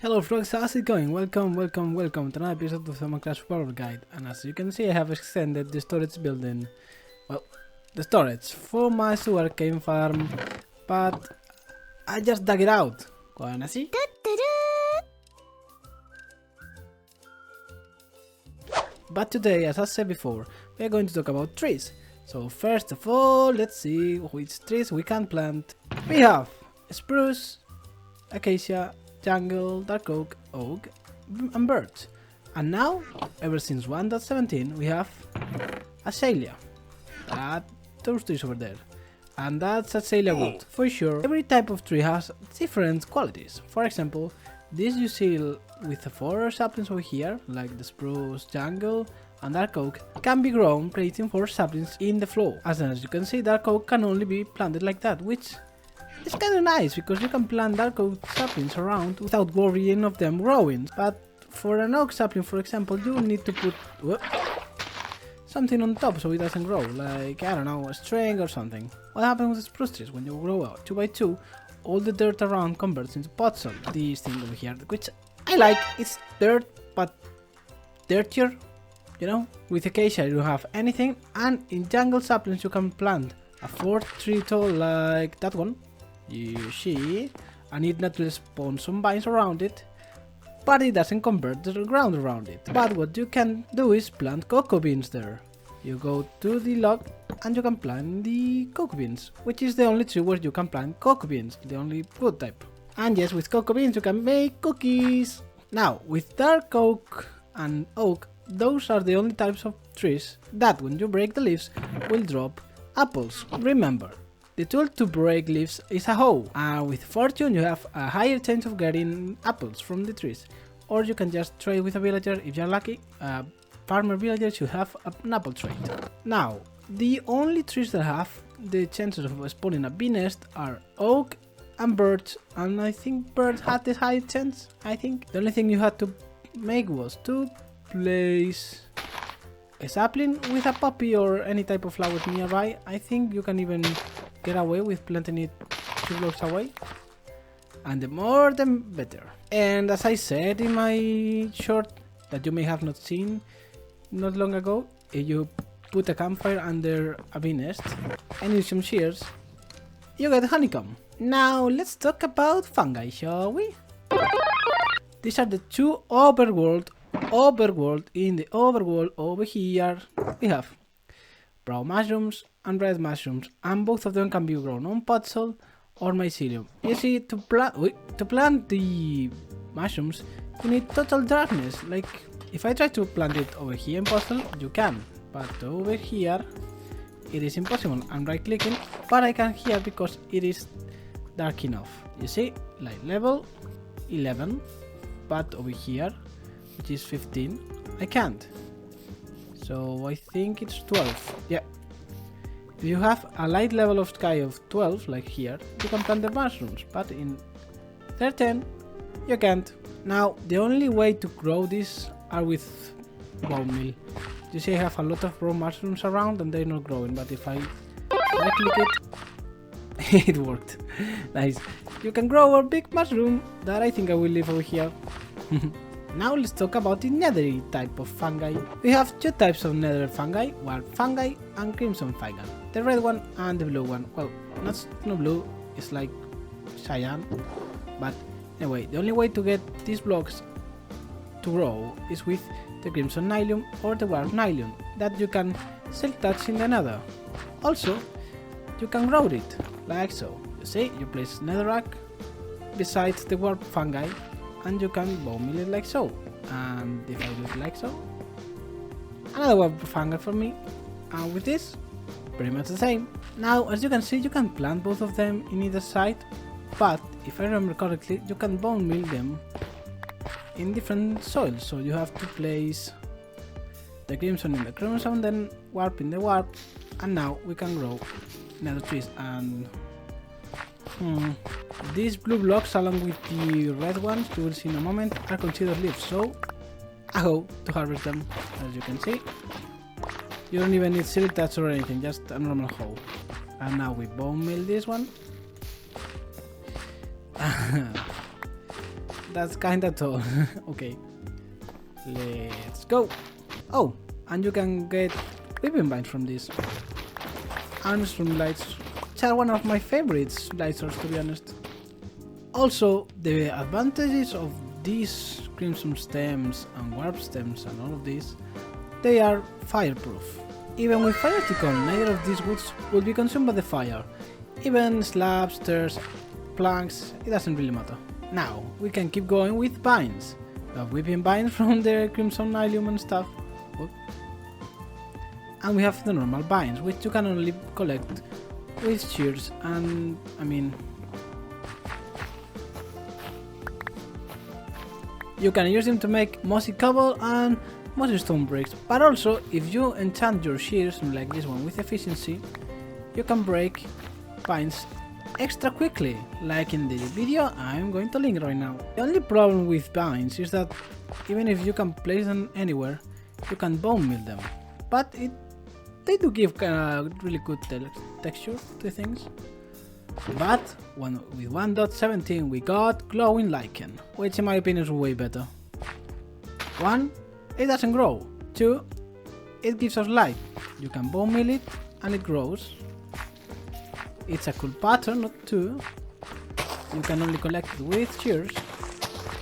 Hello folks, how's it going? Welcome to another episode of the MikeCroakPhone guide. And as you can see, I have extended the storage building, well, the storage for my sugarcane farm, but I just dug it out. Wanna see? But today, as I said before, we are going to talk about trees. So first of all, let's see which trees we can plant. We have spruce, acacia, jungle, dark oak, and birch. And now, ever since 1.17, we have azalea. Those trees over there. And that's azalea wood. For sure, every type of tree has different qualities. For example, this you see with the 4 saplings over here, like the spruce, jungle, and dark oak, can be grown creating 4 saplings in the floor. As you can see, dark oak can only be planted like that, which it's kind of nice because you can plant dark oak saplings around without worrying of them growing. But for an oak sapling, for example, you need to put something on top so it doesn't grow, like, I don't know, a string or something. What happens with spruce trees when you grow out 2 by 2? All the dirt around converts into podzol. This thing over here, which I like, it's dirt, but dirtier, you know? With acacia you have anything, and in jungle saplings you can plant a 4th tree tall like that one. You see, and it naturally spawns some vines around it, but it doesn't convert the ground around it. But what you can do is plant cocoa beans there. You go to the log and you can plant the cocoa beans, which is the only tree where you can plant cocoa beans, the only good type. And yes, with cocoa beans you can make cookies. Now, with dark oak and oak, those are the only types of trees that when you break the leaves will drop apples. Remember, the tool to break leaves is a hoe, and with fortune you have a higher chance of getting apples from the trees. Or you can just trade with a villager if you're lucky. Farmer villagers should have an apple trade. Now, the only trees that have the chances of spawning a bee nest are oak and birch, and I think birch had the high chance, I think. The only thing you had to make was to place a sapling with a poppy or any type of flowers nearby. I think you can even get away with planting it 2 blocks away, and the more the better. And as I said in my short that you may have not seen not long ago, if you put a campfire under a bee nest and use some shears, you get honeycomb. Now let's talk about fungi, shall we? These are the 2 overworld. In the overworld over here we have brown mushrooms and red mushrooms, and both of them can be grown on podzol or mycelium. You see, to plant the mushrooms you need total darkness. Like, if I try to plant it over here in podzol, you can, but over here it is impossible. I'm right clicking, but I can here because it is dark enough. You see, like level 11, but over here, which is 15, I can't. So I think it's 12. Yeah. If you have a light level of sky of 12, like here, you can plant the mushrooms, but in 13, you can't. Now, the only way to grow this are with bone meal. You see, I have a lot of raw mushrooms around and they're not growing, but if I right click it, it worked. Nice. You can grow a big mushroom that I think I will leave over here. Now let's talk about the nether type of fungi. We have 2 types of nether fungi, wild fungi and crimson fungi. The red one and the blue one. Well, not blue, it's like cyan. But anyway, the only way to get these blocks to grow is with the crimson nylon or the warp nylon that you can silk touch in the nether. Also, you can grow it, like so. You see, you place netherrack beside the warp fungi, and you can bone meal it like so. And if I do it like so, another warp fungi for me. And with this, pretty much the same. Now, as you can see, you can plant both of them in either side, but if I remember correctly, you can bone meal them in different soils. So you have to place the crimson in the crimson, then warp in the warp, and now we can grow nether trees. And these blue blocks along with the red ones you will see in a moment are considered leaves, so I go to harvest them. As you can see, you don't even need silk touch or anything, just a normal hoe. And now we bone meal this one. that's kinda tall. Okay, let's go. Oh, and you can get weeping vines from this. And streamlights, which are one of my favorites light source, to be honest. Also, the advantages of these crimson stems and warp stems and all of these, they are fireproof. Even with fire stick on, neither of these woods will be consumed by the fire. Even slabs, stairs, planks, it doesn't really matter. Now, we can keep going with vines. We have weeping vines from the crimson nylium and stuff. Whoop. And we have the normal vines, which you can only collect with shears and, you can use them to make mossy cobble and mossy stone bricks, but also if you enchant your shears, like this one with efficiency, you can break vines extra quickly, like in the video I'm going to link right now. The only problem with vines is that even if you can place them anywhere, you can bone meal them, but they do give really good texture to things. But with 1.17 we got glowing lichen, which in my opinion is way better. 1. It doesn't grow. 2. It gives us light. You can bone meal it and it grows. It's a cool pattern, not 2. You can only collect it with shears.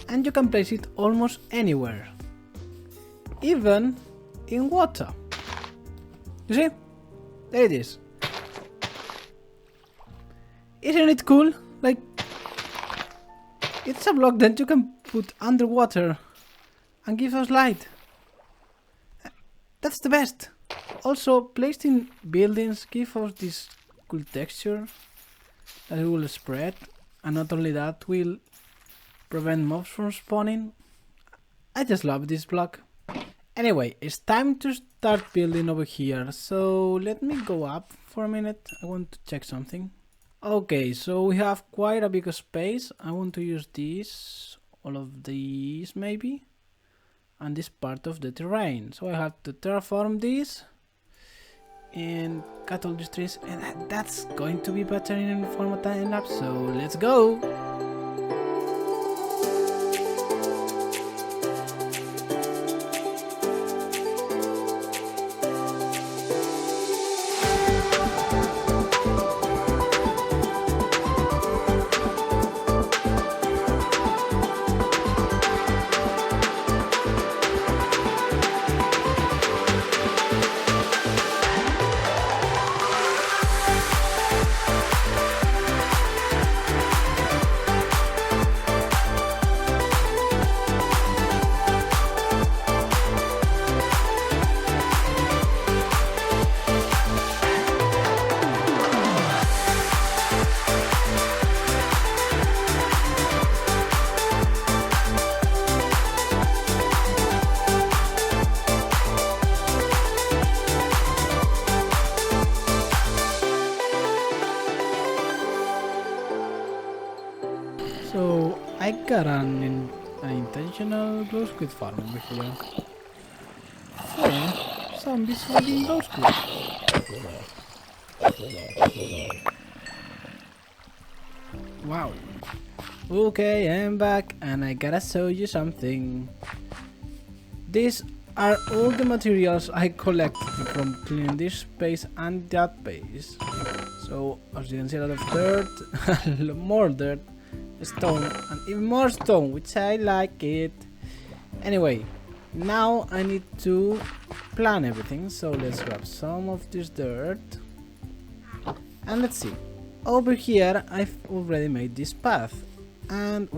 And you can place it almost anywhere. Even in water. You see? There it is. Isn't it cool? Like, it's a block that you can put underwater and give us light. That's the best. Also, placed in buildings give us this cool texture that it will spread, and not only that, will prevent mobs from spawning. I just love this block. Anyway, it's time to start building over here, so let me go up for a minute. I want to check something. Okay, so we have quite a big space. I want to use this, all of these maybe, and this part of the terrain. So I have to terraform this and cut all these trees, and that's going to be better in form of time lapse. So let's go. So I got an intentional glow squid farm over here. Yeah, zombies holding glow squid. Wow. Okay, I'm back and I gotta show you something. These are all the materials I collected from cleaning this space and that base. So as you can see, a lot of dirt, more dirt, stone, and even more stone, which I like it. Anyway, now I need to plan everything, so let's grab some of this dirt and let's see. Over here I've already made this path, and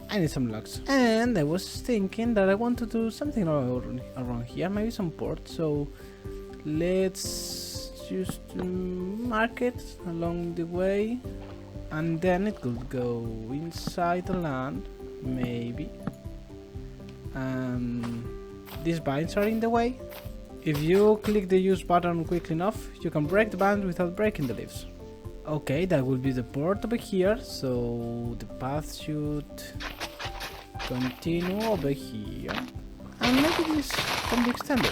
I need some logs, and I was thinking that I want to do something around here, maybe some port, so let's just mark it along the way, and then it could go inside the land, maybe. These vines are in the way. If you click the use button quick enough, you can break the vines without breaking the leaves. Okay, that will be the port over here, so the path should continue over here, and maybe this can be extended.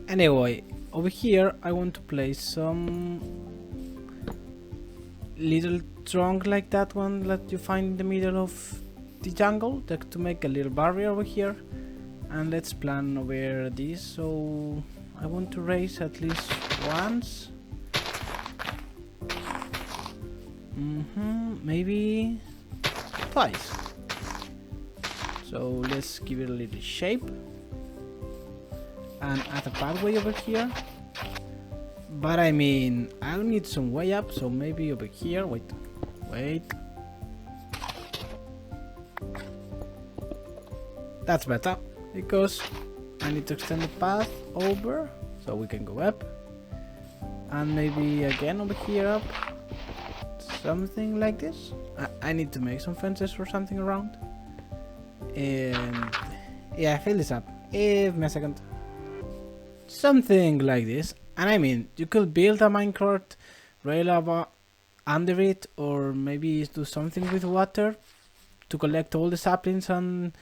Anyway, over here I want to place some little trunk like that one that you find in the middle of the jungle to make a little barrier over here. And let's plan over this. So I want to raise at least once. Maybe twice. So let's give it a little shape. And add a pathway over here. But I mean, I'll need some way up, so maybe over here. Wait. That's better, because I need to extend the path over, so we can go up. And maybe again over here up. Something like this. I need to make some fences or something around. And yeah, fill this up. Give me a second. Something like this. And I mean, you could build a minecart rail under it, or maybe do something with water to collect all the saplings and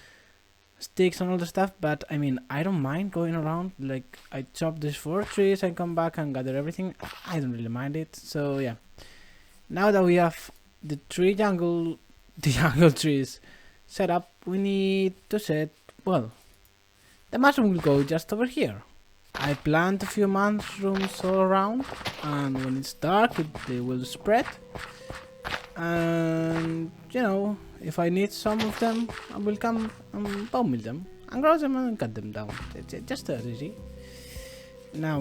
sticks and all the stuff. But I mean, I don't mind going around. Like, I chop these 4 trees and come back and gather everything. I don't really mind it. So yeah, now that we have the jungle trees set up, we need to set, well, the mushroom will go just over here. I plant a few mushrooms all around, and when it's dark they will spread. And you know, if I need some of them, I will come and bone meal them and grow them and cut them down. It's just that easy. Now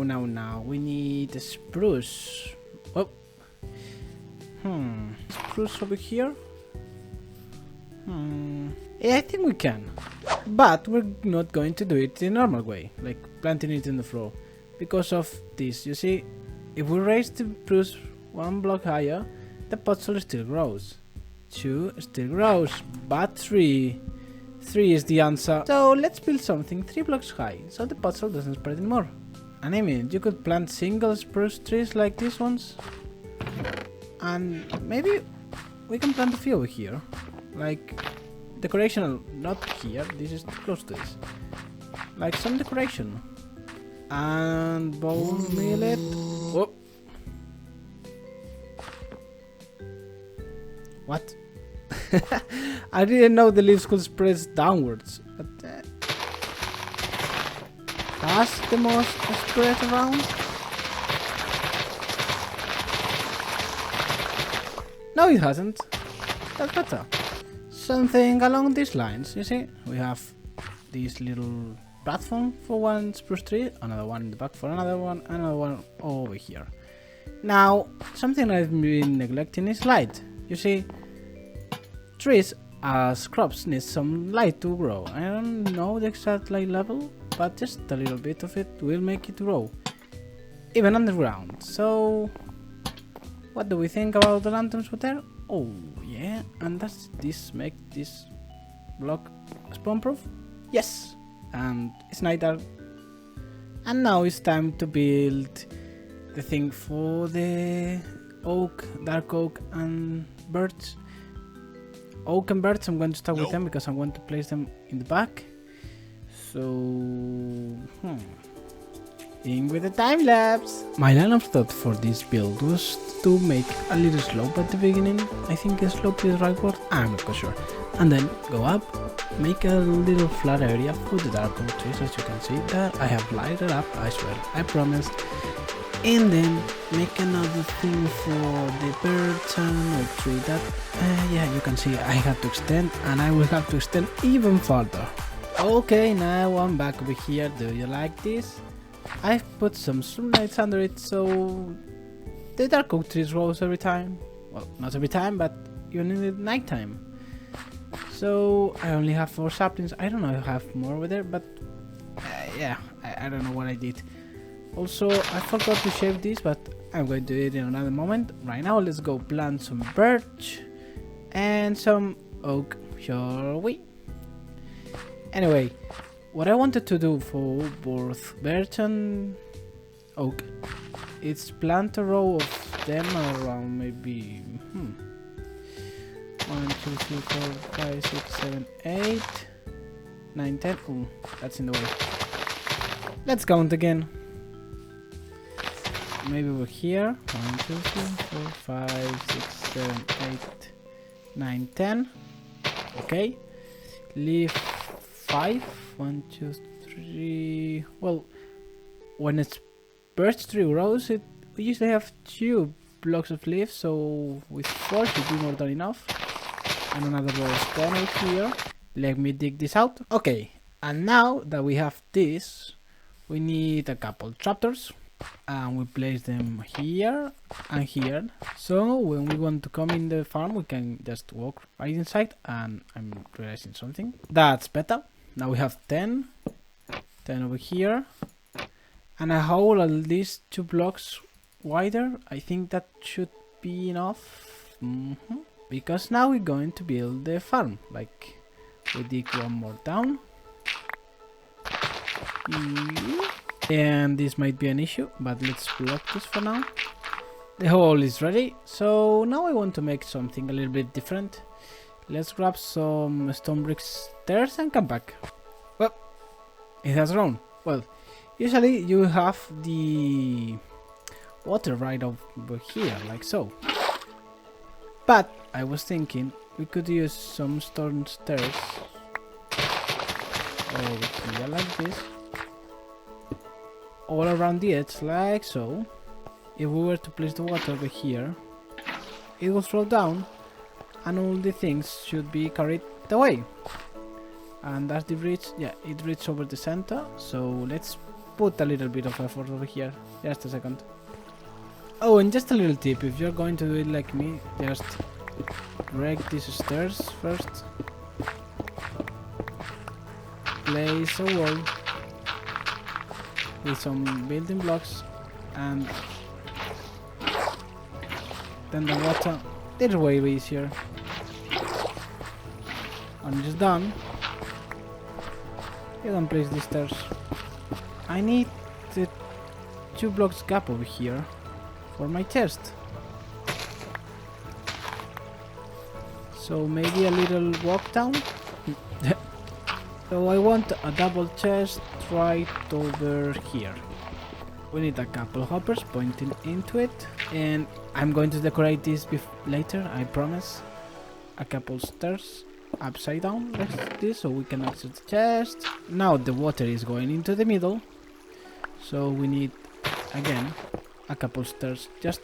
we need a spruce. Oh, spruce over here. Yeah, I think we can, but we're not going to do it the normal way, like planting it in the floor, because of this. You see, if we raise the spruce 1 block higher, the podzol still grows. 2 still grows, but 3 is the answer. So let's build something 3 blocks high, so the podzol doesn't spread anymore. And I mean, you could plant single spruce trees like these ones, and maybe we can plant a few over here, like decoration. Not here, this is too close to this, like some decoration. And bone meal it. Oh. What? I didn't know the leaves could spread downwards, but that's the most spread around. No, it hasn't. That's better. Something along these lines. You see, we have this little platform for 1 spruce tree, another one in the back for another one over here. Now, something I've been neglecting is light. You see, trees as crops need some light to grow. I don't know the exact light level, but just a little bit of it will make it grow, even underground. So, what do we think about the lanterns over there? Oh yeah, and does this make this block spawn proof? Yes, and it's night out. And now it's time to build the thing for the oak, dark oak and birch. Oak and birch, I'm going to start with them because I'm going to place them in the back. So, in with the time lapse. My line of thought for this build was to make a little slope at the beginning. I think a slope is the right word, I'm not quite sure. And then go up, make a little flat area for the dark oak trees, as you can see that I have lighted up, I swear, I promised. And then make another thing for the birds and oak tree that, yeah, you can see I have to extend, and I will have to extend even further. Okay, now I'm back over here. Do you like this? I've put some lights under it, so the dark oak trees grows every time. Well, not every time, but even in the night time. So I only have 4 saplings. I don't know if I have more over there, but yeah, I don't know what I did. Also, I forgot to shave this, but I'm going to do it in another moment. Right now, let's go plant some birch and some oak, shall we? Anyway, what I wanted to do for both birch and oak is plant a row of them around maybe 1, 2, 3, 4, 5, 6, 7, 8, 9, 10. Oh, that's in the way. Let's count again. Maybe over here. 1, 2, 3, 4, 5, 6, 7, 8, 9, 10. Okay. leave 5. 1, 2, 3. Well, when it's birch tree grows, we usually have 2 blocks of leaves, so with 4 should be more than enough. And another row of stone over here. Let me dig this out. Okay, and now that we have this, we need a couple trapdoors, and we place them here and here. So when we want to come in the farm, we can just walk right inside. And I'm realizing something. That's better. Now we have 10 over here, and a hole at least 2 blocks wider. I think that should be enough. Because now we're going to build the farm. Like, we dig one more down. And this might be an issue, but let's block this for now. The hole is ready, so now I want to make something a little bit different. Let's grab some stone bricks stairs and come back. Well, it has grown. Well, usually you have the water right over here, like so. But I was thinking we could use some stone stairs over here like this, all around the edge like so. If we were to place the water over here, it will flow down and all the things should be carried away. And that's the bridge. Yeah, it reaches over the center, so let's put a little bit of effort over here. Just a second. Oh, and just a little tip, if you're going to do it like me, just break these stairs first. Place a wall with some building blocks, and then the water is way easier. When it's done, you can place the stairs. I need the 2 blocks gap over here for my chest. So maybe a little walk down. So I want a double chest right over here. We need a couple hoppers pointing into it, and I'm going to decorate this later, I promise. A couple stairs upside down like this, so we can access the chest. Now the water is going into the middle, so we need again a couple stairs just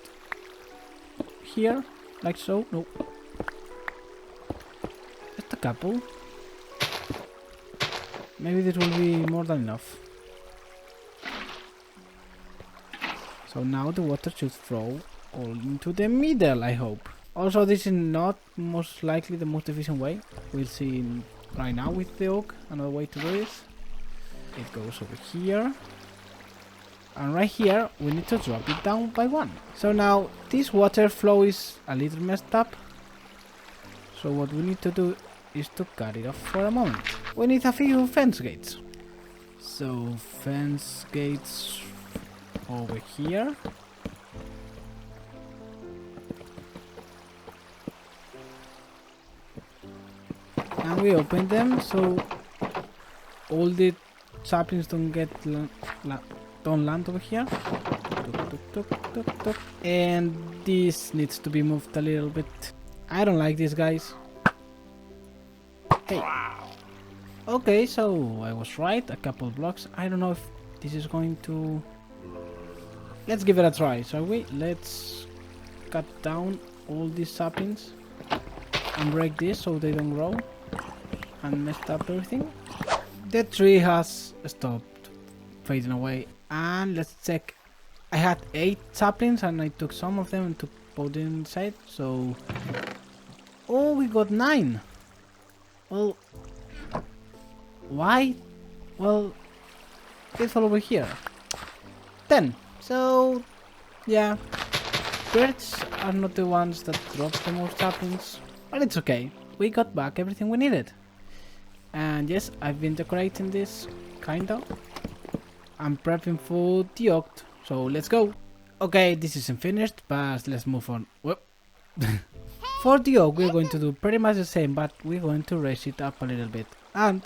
here, like so. No, just a couple. Maybe this will be more than enough. So now the water should flow all into the middle, I hope. Also, this is not most likely the most efficient way. We'll see right now with the oak another way to do this. It goes over here. And right here, we need to drop it down by 1. So now, this water flow is a little messed up. So what we need to do is to cut it off for a moment. We need a few fence gates. So, fence gates over here. And we open them so all the saplings don't get don't land over here. And this needs to be moved a little bit. I don't like this, guys. Hey. Okay, so I was right, a couple blocks. I don't know if this is going to... Let's give it a try, shall we? Let's cut down all these saplings and break this so they don't grow and messed up everything. The tree has stopped fading away, and let's check. I had 8 saplings and I took some of them and put them inside, so... Oh, we got 9! Well... Why? Well... It's all over here. 10! So... Yeah... Birds are not the ones that drop the most saplings, but it's okay. We got back everything we needed. And yes, I've been decorating this, kinda. I'm prepping for the oak, so let's go. Okay, this isn't finished, but let's move on. Whoop. For the oak, we're going to do pretty much the same, but we're going to raise it up a little bit. And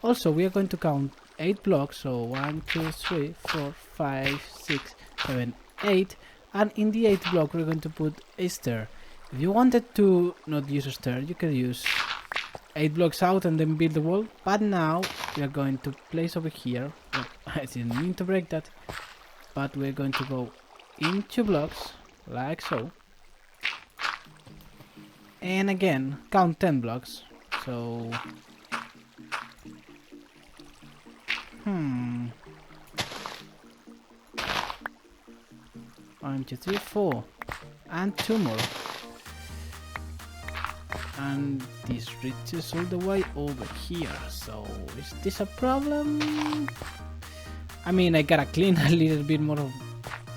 also, we are going to count 8 blocks, so 1, 2, 3, 4, 5, 6, 7, 8. And in the 8th block, we're going to put a stair. If you wanted to not use a stair, you could use 8 blocks out and then build the wall. But now we are going to place over here. Oh, I didn't mean to break that. But we're going to go in 2 blocks, like so. And again, count 10 blocks. So... 1, 2, 3, 4. And 2 more. And this reaches all the way over here. So, is this a problem? I mean, I gotta clean a little bit more of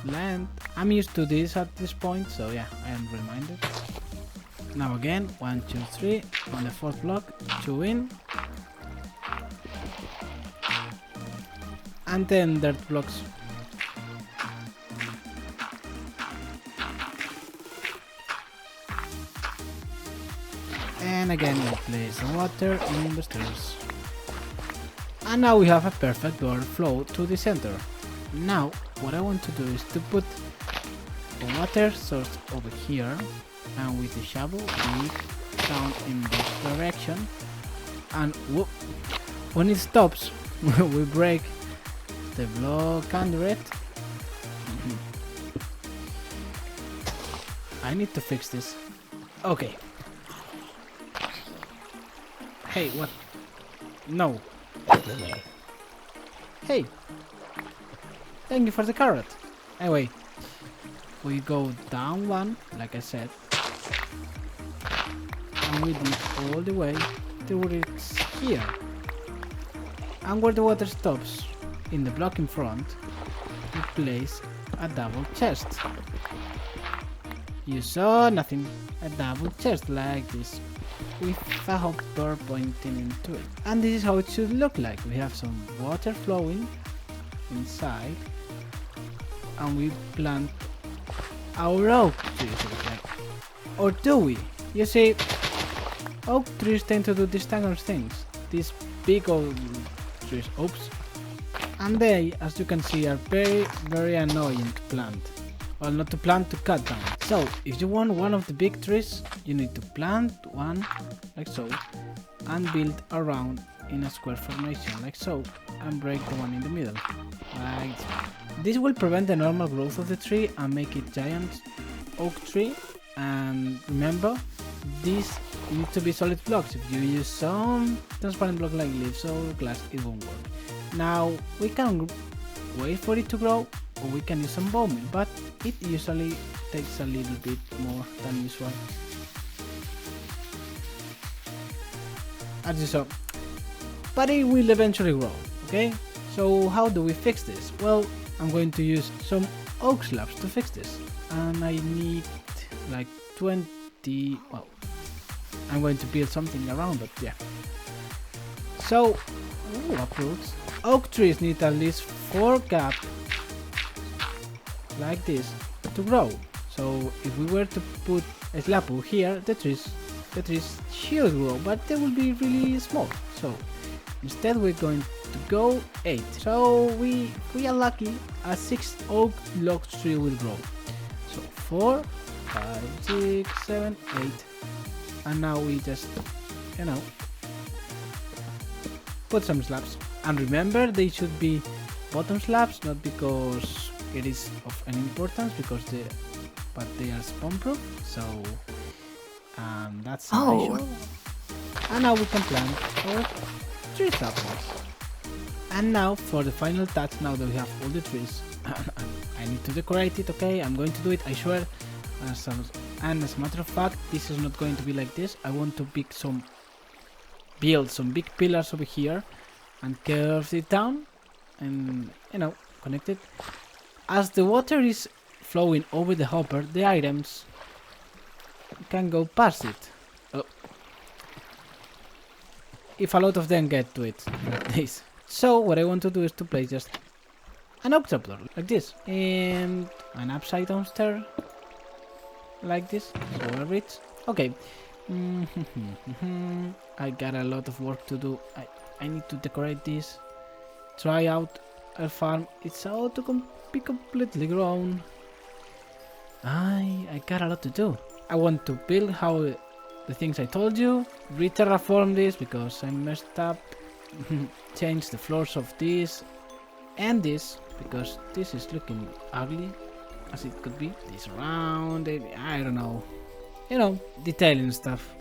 land. I'm used to this at this point, so yeah, I am reminded. Now again, 1, 2, 3 on the 4th block, 2 in, and then dirt blocks. And again, we place the water in the stairs. And now we have a perfect water flow to the center. Now, what I want to do is to put a water source over here, and with the shovel we down in this direction, and whoop, when it stops we break the block under it. I need to fix this. Okay. Hey, what? No. Hey. Thank you for the carrot. Anyway, we go down 1, like I said, and we dig all the way till it's here. And where the water stops, in the block in front, we place a double chest. You saw nothing. A double chest like this, with a hopper pointing into it. And this is how it should look like. We have some water flowing inside, and we plant our oak trees, like. Or do we? You see, oak trees tend to do these kind of things. These big old trees, oops. And they, as you can see, are very, very annoying to plant. Well, not to plant, to cut down. So, if you want one of the big trees, you need to plant one, like so, and build around in a square formation, like so, and break the one in the middle, like so. This will prevent the normal growth of the tree and make it giant oak tree. And remember, these need to be solid blocks. If you use some transparent block like leaves or glass, it won't work. Now, we can wait for it to grow, or we can use some bone meal, but it usually takes a little bit more than usual. As you saw. But it will eventually grow, okay? So how do we fix this? Well, I'm going to use some oak slabs to fix this. And I need like 20, well, I'm going to build something around it, yeah. So, uproots. Oak trees need at least 4 gaps like this to grow. So if we were to put a slab here, the trees should grow, but they will be really small. So instead we're going to go 8. So we are lucky, a 6 oak log tree will grow. So 4, 5, 6, 7, 8, and now we just, you know, put some slabs. And remember, they should be bottom slabs, not because it is of any importance, because they are spawn proof. So that's nice. And now we can plant our tree saplings. And now for the final touch, now that we have all the trees, I need to decorate it, okay? I'm going to do it, I swear. And as a matter of fact, this is not going to be like this. I want to build some big pillars over here and curve it down and, you know, connect it. As the water is flowing over the hopper, the items can go past it. Oh. If a lot of them get to it, like this. So what I want to do is to place just an oak trapdoor, like this, and an upside down stair, like this, so a bridge. Okay. I got a lot of work to do. I need to decorate this, try out a farm. It's out to be completely grown. I got a lot to do. I want to build how the things I told you. Re-terraform this because I messed up. Change the floors of this and this because this is looking ugly as it could be. This round, I don't know. You know, detailing stuff.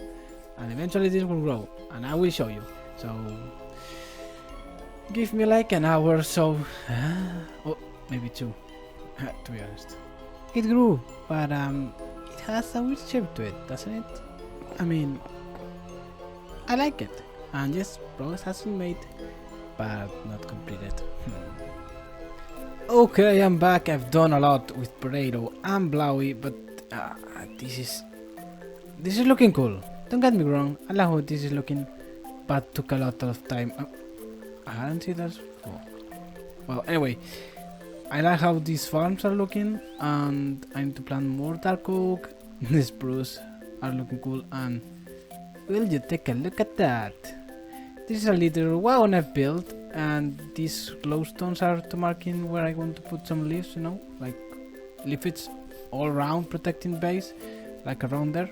And eventually this will grow and I will show you. So give me like an hour or so. Oh, maybe 2 to be honest. It grew, but it has a weird shape to it, doesn't it? I mean, I like it. And yes, progress has been made, but not completed. Okay, I'm back. I've done a lot with potato and blowy, but this is looking cool. Don't get me wrong, I like how this is looking, but took a lot of time. I hadn't seen that before. Well, anyway, I like how these farms are looking, and I need to plant more dark oak. The spruce are looking cool, and will you take a look at that? This is a little wagon I've built, and these glowstones are to marking where I want to put some leaves, you know, like leaves all around protecting base, like around there.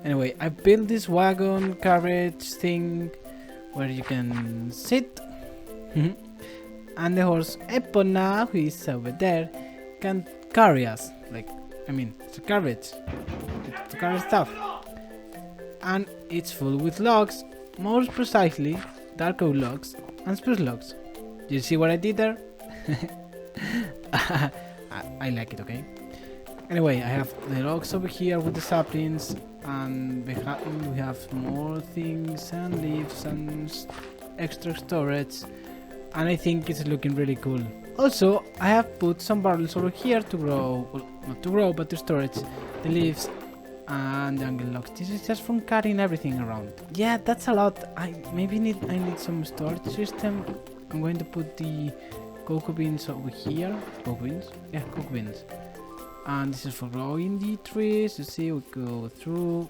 Anyway, I built this wagon carriage thing where you can sit, and the horse Epona, who is over there, can carry us. Like, I mean, it's a carriage to carry stuff, and it's full with logs. More precisely, dark oak logs and spruce logs. You see what I did there? I like it, okay? Anyway, I have the logs over here with the saplings, and behind we have more things and leaves and extra storage, and I think it's looking really cool. Also, I have put some barrels over here to grow, well, not to grow, but to storage the leaves and jungle logs. This is just from cutting everything around. Yeah, that's a lot. I need some storage system. I'm going to put the cocoa beans over here. Cocoa beans? Yeah, cocoa beans. And this is for growing the trees. You see, we go through.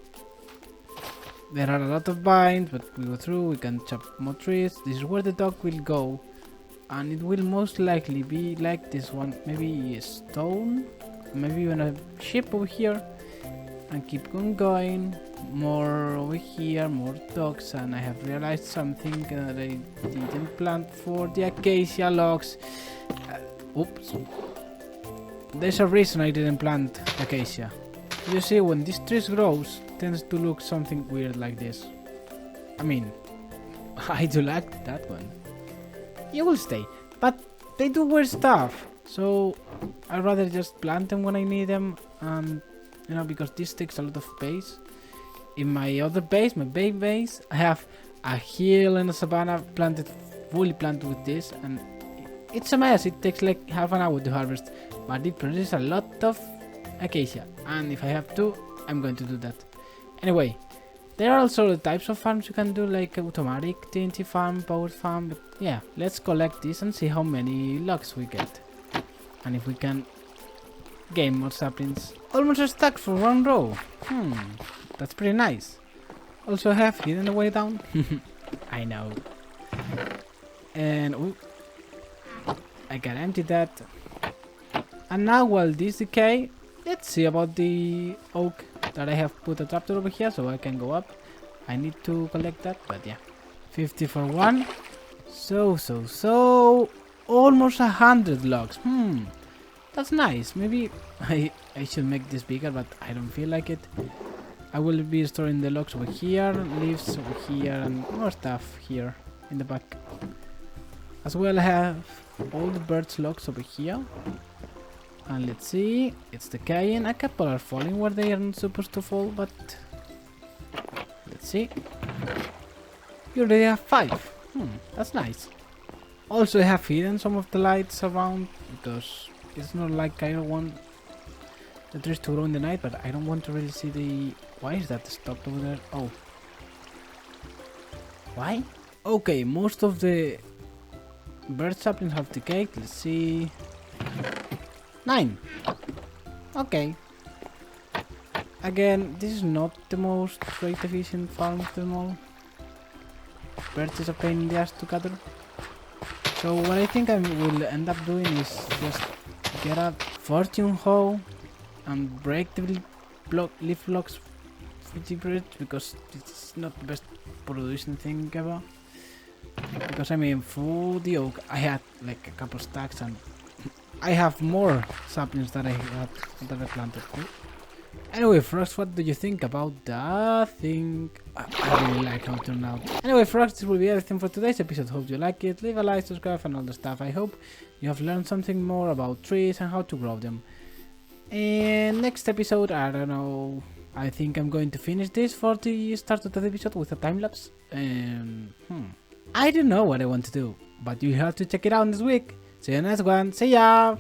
There are a lot of vines, but we go through. We can chop more trees. This is where the dog will go, and it will most likely be like this one. Maybe a stone, maybe even a ship over here. And keep on going, more over here, more dogs, and I have realized something that I didn't plant for the acacia logs. Oops. There's a reason I didn't plant acacia. You see, when this tree grows, it tends to look something weird like this. I mean, I do like that one. You will stay, but they do weird stuff, so I'd rather just plant them when I need them, and you know, because this takes a lot of space. In my other base, my big base, I have a hill and a savanna fully planted with this, and it's a mess. It takes like half an hour to harvest, but it produces a lot of acacia, and if I have to, I'm going to do that. Anyway, there are also the types of farms you can do, like automatic TNT farm, powered farm, but yeah, let's collect this and see how many logs we get, and if we can gain more saplings. Almost a stack for one row. That's pretty nice. Also have hidden the way down. I know. And ooh, I can empty that. And now while this decay, let's see about the oak that I have put a trapdoor over here so I can go up. I need to collect that, but yeah. 50 for one. So almost 100 logs. That's nice. Maybe I should make this bigger, but I don't feel like it. I will be storing the logs over here, leaves over here, and more stuff here in the back. As well, I have all the birch logs over here. And let's see, it's decaying. A couple are falling where they aren't supposed to fall, but let's see. You already have 5. That's nice. Also, I have hidden some of the lights around because it's not like I don't want the trees to grow in the night, but I don't want to really see the... Why is that stopped over there? Oh. Why? Okay, most of the birch saplings have decayed. Let's see. 9. Okay. Again, this is not the most rate efficient farm of them all. Birch is a pain in the ass to gather. So what I think I will end up doing is just get a fortune hoe and break the leaf blocks Fiji Birch because it's not the best producing thing ever. Because I mean, for the oak, I had like a couple stacks and I have more saplings that I planted. Anyway, Frogs, what do you think about that thing? I really like how it turned out. Anyway, Frogs, this will be everything for today's episode. Hope you like it. Leave a like, subscribe, and all the stuff. I hope you have learned something more about trees and how to grow them. And next episode, I don't know. I think I'm going to finish this for the start of the episode with a time lapse. I don't know what I want to do, but you have to check it out this week. See you next one. See ya!